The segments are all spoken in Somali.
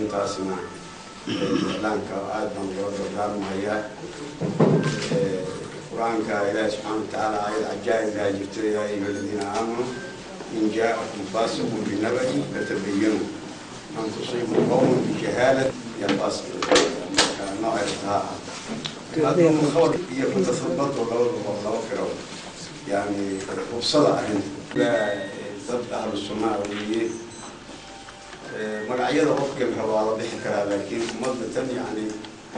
أرنتاسنا لانك آدم ورد دارمايا القرآن كإله سبحانه وتعالى آية عجائب لا جبت يا أيها الذين آمنوا إن جاءكم فاسق بنبأ فتبينوا أن تصيبوا قوم بجهالة يفاسقون نوع إرتاح هذا الخبر يتثبت والله كرام يعني وصل عند ضد أهل السنة واليين مرعية وقف الحوار بحكرة لكن مدة يعني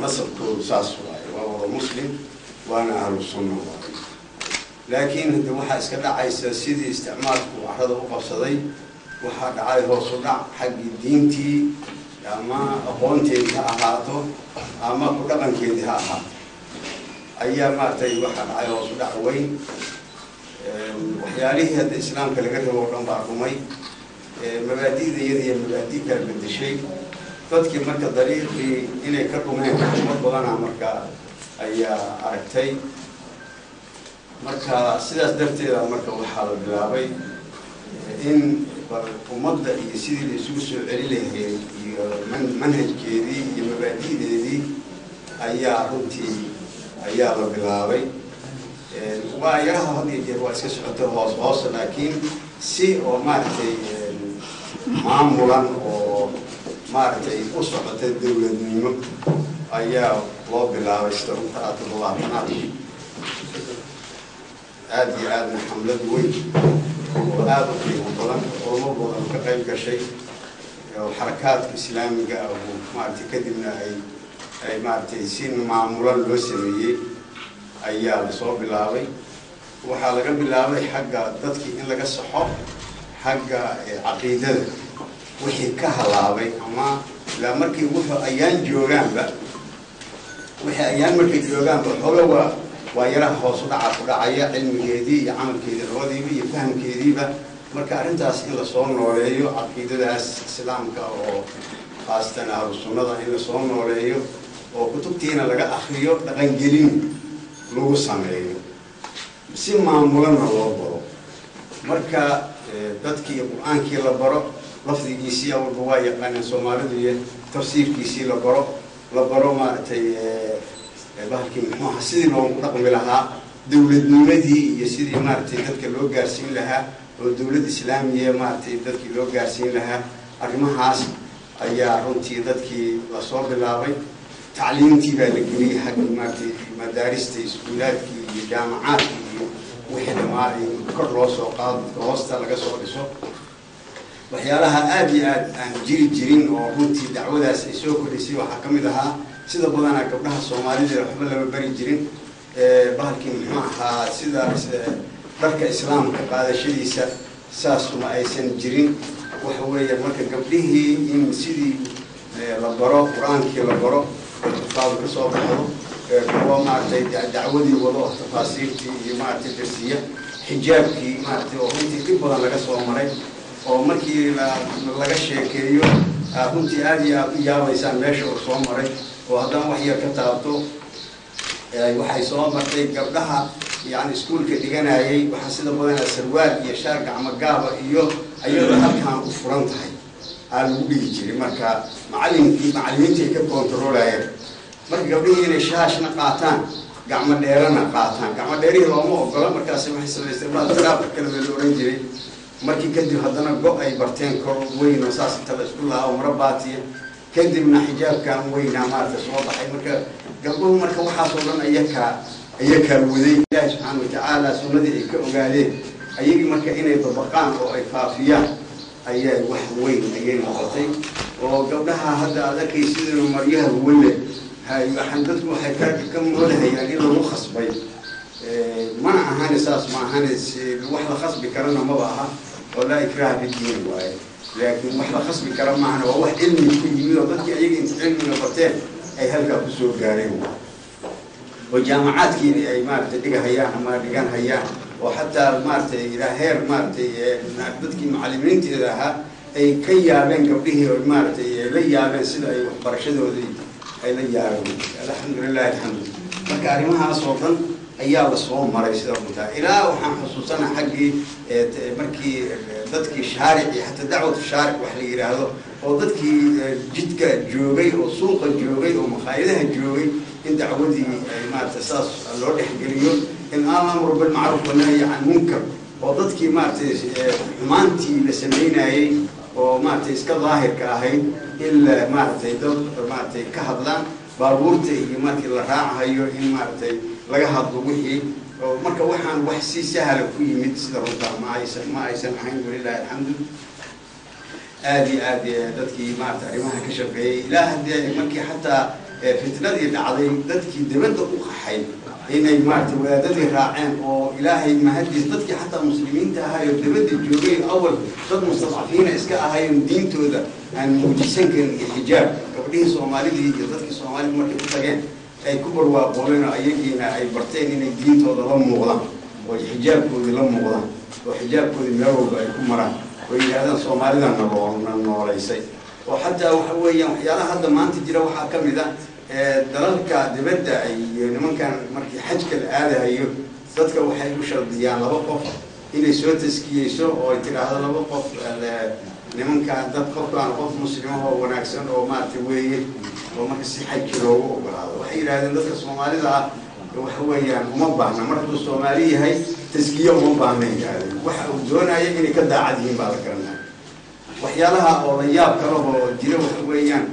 نصب كل ساس وهو مسلم وأنا أهل السنة لكن ده واحد إسكال عايز سيدي استعمال وحده وقصدي واحد عايز هو صنع حق دينتي أما أقونتي هاته أما كل من كده هاته أيام ما تي واحد عايز هو صنع وين وحياليه هذا الإسلام كالجرة ورم بعضمي مبادئ ذي مبادئ كالبد شيء تذكر مركز ضرير في إنه كربون هيك مش بغانا مركز أي عرفتي مركز سياس درتي مركز وحال بلاوي إن ومبدأ يصير يسوس عليه منهج كذي مبادئ ذي أي عرفتي أي بلاوي وياها هذه جوائز كسرته هاس لكن سي ومارتي معمولا ومارتي أسرة الدولة النيمة أيها الله بالله واستغفر الله تنادي هذه حملة وين وهذا في وطن وموضوع كقيم كشيء وحركات إسلامية أو مارتي كدمنا أي مارتي سين معمولا لوسمية أيام صوب بالله وحالة بالله حق ضدك إن لك الصحة حق عقيدة وحي كهلاوي أما لا مركي وحي أيام جوغان بقى وحي أيام مركي جوغان بحوله ويراه صدعية علم جديد عمل كذي الوظيفي يفهم كذي بقى مركي أنتاس إلا صون نوريو عقيدة السلام كأو خاصة أهل السنة إلا صون نوريو وكتبتينا لك أخريو تغنجلين لو سامعين si maamulana loo baro marka dadkii quraanka la baro lafdigiisa oo waa yaqaan Soomaalidu iyo tafsiirkiisa la baro maartay bahalkii muxuu sidii loo dhaqmi lahaa dawladnimadii iyo sidii maartay dadka loo gaarsiin lahaa oo dawlad islaamiye maartay dadkii loo gaarsiin lahaa arrimahaas ayaa runtii dadkii la soo bilaabay تعليمتي بالجري حق مدارستي سكولاتي جامعاتي وحدة مالي كروس وقاد وسط لقصة لسه وحيالها آدي عن جرين وبنتي دعوة سيسوق لسي وحكم لها سيدا بدنا قبلها الصومالي اللي رحب الله ببري جرين بهالكين معها سيدا بركة إسلام كقادة شدي ساس وما أيسن جرين وحوية مركز قبله إن سيدي لبرو قرآن كي لبرو قال كسوف هو ما دعودي وضوء تفاصيلتي ما تدرسيه حجابكي ما تقولي كيف بدنا نقص عمري أو مركي لقى شيء كيو كنت هذه يا ويسان ماشي وصومري وهذا وحي كتابته وحي صومرتي قبلها يعني سكول كديجانا هي وحسيت بدنا سروال يشارك عمقابة أيوه هذا كفرنتها الوبي جري مركا معلمينتي ككنترول هاي مركا قبليه إن الشاش نقاطان قام ديرنا قاطان قام ديري لومو قال مركا سمح الاستقبال تراب كلمة الأورنجري مركي كدي هذانا جو أي برتين كرو وين أساس تبع كلها أو مرباتي كدي من حجاب كان وين عمارة صوت حي مركا قبله مركا وحاصلنا أيك الوذي الله سبحانه وتعالى سندي كأوجاله أيك مركا إنه طبقان أو إفافية أيه وحوين أيه مقطعي وقبلها هذا ذاك يصير مريها الولد هاي حندتكم حكاية كم ولا هي يعني له خصبي ما هاني أساس ما هاني الوحدة خص بكرنا ما بقى ولا إكراه بالدين واي لكن وحدة خص بكرنا معنا وهو علمي في جميل وضدك أيه أنت علمي نقطتين أي هلقى بسوق قارين وجامعات كي أي ما بتدقها هيا ما دقان هيا وحتى مارتي إلى هير مارتي نعبدك معلمين تلاها أي كي يابين قبله مارتي لي يابين سلا أي برشة ذي أي لي يابين الحمد لله الحمد مكارمها صوتا ayaa la soo maray sida runta ilaa waxaan xusuusanaa xaggii markii dadkii shaarici xataa dacwatu shaaric wax la yiraahdo oo dadkii jidka joogay oo suuqa joogay oo maqaayadaha joogay in dacwadii ay maarta saas loo dhexgeliyo in amru bil ma'ruf wa nahy an munkar oo dadkii maarta xumaantii la sameynayay oo maarta iska daahirka ahayd illa maarta dad maarta ka hadlaan baabuurta iyo markii la raacayo in maarta laga hadlo wixii oo marka waxaan wax si sahal ku yimid sida runta ma aysan ahayn walillahi alhamdu aadi dadkii maarta arrimaha ka shaqeeyay ilaa hadii markii xataa fitnadii dhacday dadkii dibadda u qaxay inay maarta wadaadadii raaceen oo ilaahay mahadiis dadkii xataa muslimiinta ahaa oo dibadda joogay awal dad mustadcafiina iska ahaayeen diintooda aan muujisan karin xijaab gabdhihii Soomaalidii iyo dadkii Soomaalida markay u tageen ay ku barwaaqoobeen ayagiina ay barteen inay diintooda la muuqdaan oo xijaabkooda la muuqdaan oo xijaabkooda meel walba ay ku maraan oo yiraahdaan Soomaalidana nooleysay oo xataa waxa weeyaan waxyaalaha hadda maanta jira waxaa ka mid ah dalalka dibadda ay nimankan markii xajka la aadayo dadka waxay u shardiyaan laba qof inay soo taskiyeyso oo ay tiraahdo laba qof nimankan dad qofkaan qof muslim oo wanaagsan oo maarta weeye oo marka si xaj loogu ogolaado waxay yiraahdeen dadka Soomaalida ah waxa weeyaan uma baahna markuu Soomaali yahay taskiyo uma baahna waxa uu doonayo inay ka daacad yihiin baa la garanaa waxyaalaha oo la yaab kale oo jira waxa weeyaan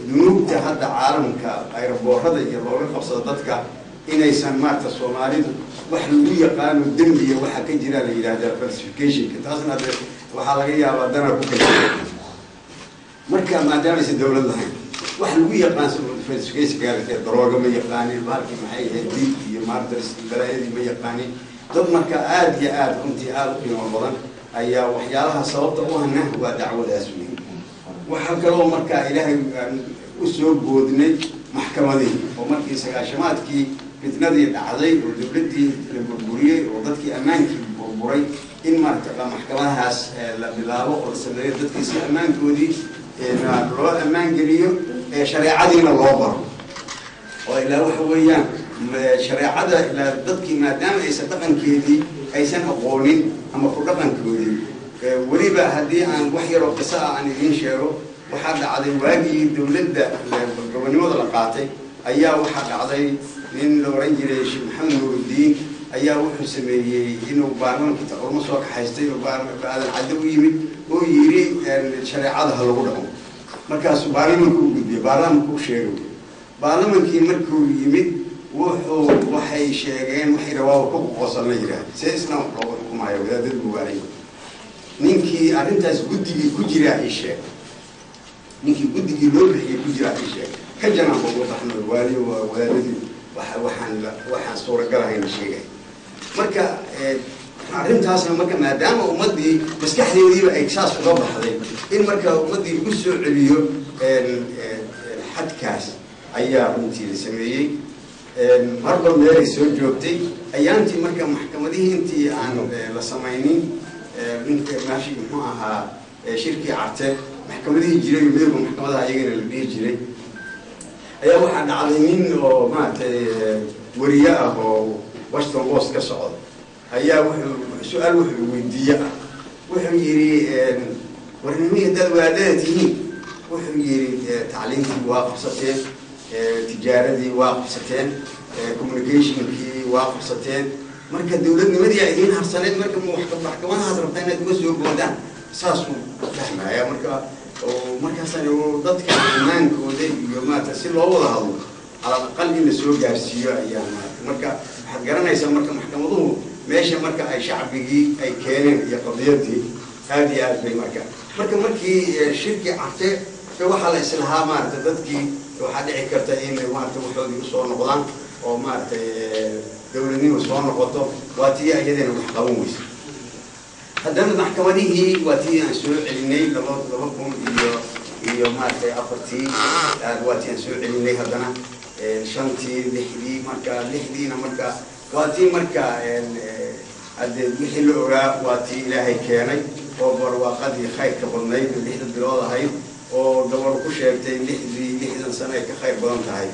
dunuubta hadda caalamka ay raboorada iyo looga qabsado dadka inaysan maarta Soomaalidu wax lagu yaqaan dambiga waxa ka jira la yiraahdo falsification taasna waxa laga yaabaa dana ku kala marka maadaama ay dawlad lahayn wax lagu yaqaan falsification gaarka darooga ma yaqaanin markii maxay ahayd iyo maartas balaayadii ma yaqaanin dad marka aad iyo aad runtii aad u qiimo badan ayaa waxyaalaha sababta u ahna waa dacwadaas weyn waxa kale oo marka ilaahay u soo boodnay maxkamadii oo markii sagaashamaadkii fitnadii dhacday oo dawladii la burburiyay oo dadkii amaankii burburay in marka maxkamadahaas la bilaabo oo sameeyo dadkii si amaankoodii loo amaan geliyo shariicadiina loo baro oo ilaa waxa weeyaan shariicada ilaa dadkii maadaama aysan dhaqankeedii aysan aqoonin ama ku dhaqankoodii waliba haddii aan wax yar oo qisa aan idin sheego waxaa dhacday waagii dawladda gobonimada la qaatay ayaa waxaa dhacday nin la oran jiray Sheekh Maxamed Nuruddin ayaa wuxuu sameeyay inuu baarlamaanka taqoon soo kaxaystay oo baarlamaanka aadan caddo u yimid oo yiri shariicada ha lagu dhaqmo markaas baarlamaanku u gudbiyay baarlamaanku u sheegay baarlamaankii markuu yimid waxay sheegeen waxay rabaa ku qosolna yiraahdo seesna wax loo xukumayo wadaadada buugaanay ninkii arintaas guddigii ku jira ay sheegay ninkii guddigii loo bixiyay ku jira ay sheegay ka janaan buu waxna waali wadaadadii waxaan suuragal ahayn sheegay marka arintaasna marka maadaama ummadii maskaxdeediiba ay saas uga baxday in marka ummadii u soo celiyo xadkaas ayaa runtii la sameeyay marba meel ay soo joogtay ayaantii marka maxkamadihii intii aan la samaynin ninka maashi muxuu ahaa shirkii carte maxkamadihii jiray midba maxkamadaha ayagana la dhihi jiray ayaa waxaa dhacday nin oo maaragtay wariye ah oo Washington Post ka socda ayaa su'aal wuxuu weydiiyay wuxuu yiri warnimada dad wadaadatihiin wuxuu yiri tacliintii waa qabsateen tijaaradii waa qabsateen communicationkii waa qabsateen marka dawladnimadii ay idin harsaneed marka maxkamadaha rabtaan inaad uga soo boodaan saas uu fahmaya marka oo markaasna dadka amaankooda iyo maanta si loo wada hadlo على الأقل إن السوق جالسية أيام مركا حجرنا مركا محكمته ماشي مركا أي شعبي أي كائن هي قضيتي هذه في مركا مركي شركة عتاء في واحد لسنها ما تدتكي واحد عكرتين ما توحد يوصل نقطان أو ما دولني وصل نقطة واتي أيدنا محكموس هذا المحكمة دي هي واتي سوق علمي لبقوم iyo maartay afartii waati soo celinay hadana shantii lixdii marka waati marka adeed wixii la ogaa waati ilaahay keenay oo barwaaqadii khayrka badnayd lixda bilood ahayd oo gabar ku sheegtay lixdan sano ay ka khayr badan tahay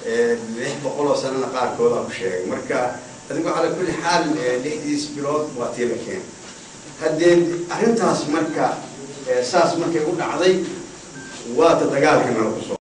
600 sano qaarkood ku sheegay marka adigu على كل حال لحديث بلاد واتيلا كان هدين أرنتاس مركا ساس مركا يقول عضي واتدقال كنا نقصه